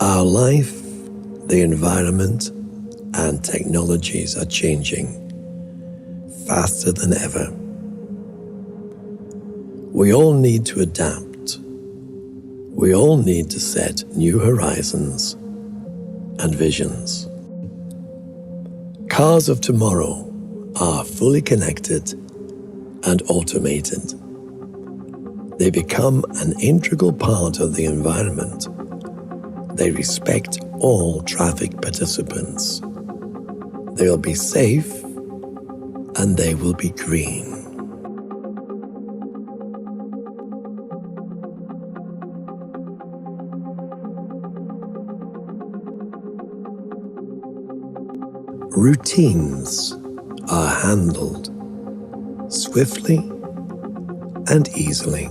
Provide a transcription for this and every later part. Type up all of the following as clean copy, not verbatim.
Our life, the environment, and technologies are changing faster than ever. We all need to adapt. We all need to set new horizons and visions. Cars of tomorrow are fully connected and automated. They become an integral part of the environment. They respect all traffic participants. They'll be safe and they will be green. Routines are handled swiftly and easily.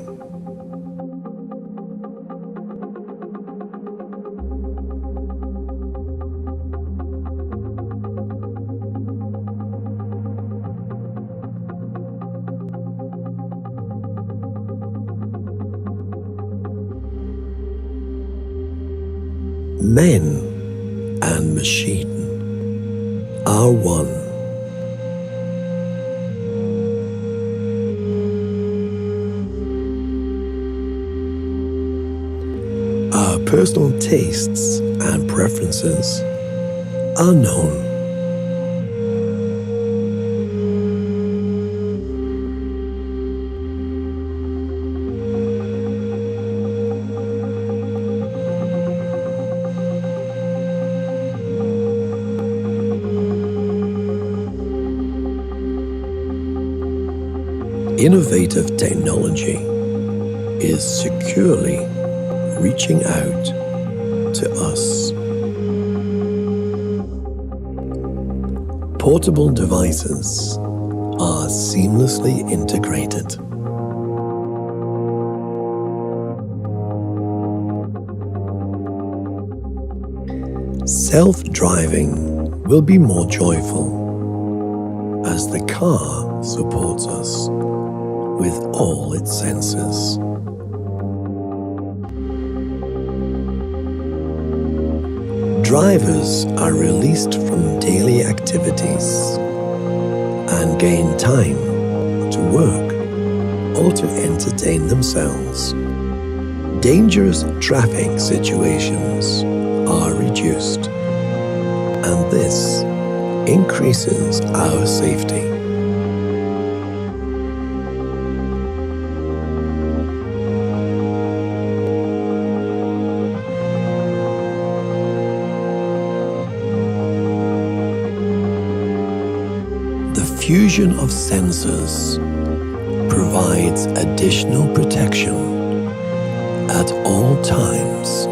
Men and machine are one. Our personal tastes and preferences are known. Innovative technology is securely reaching out to us. Portable devices are seamlessly integrated. Self-driving will be more joyful as the car supports us with all its senses. Drivers are released from daily activities and gain time to work or to entertain themselves. Dangerous traffic situations are reduced, and this increases our safety. The fusion of sensors provides additional protection at all times.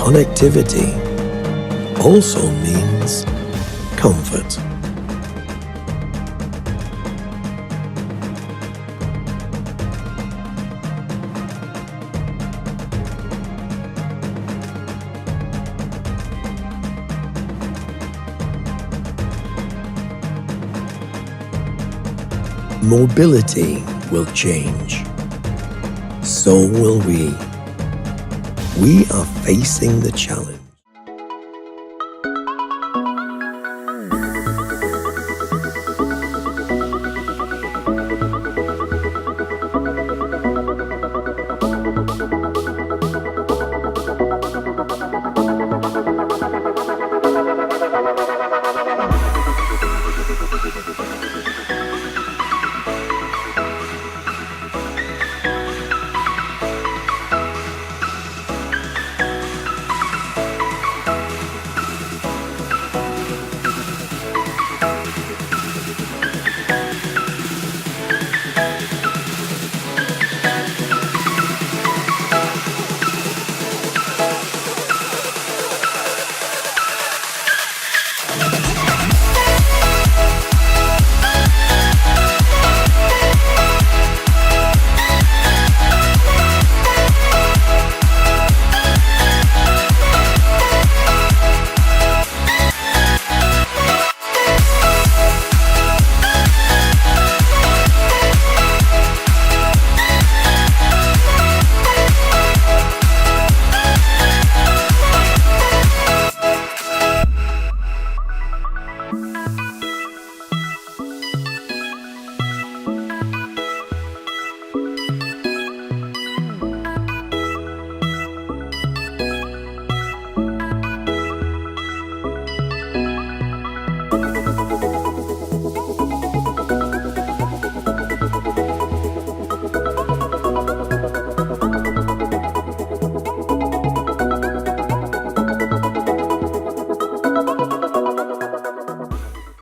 Connectivity also means comfort. Mobility will change. So will we. We are facing the challenge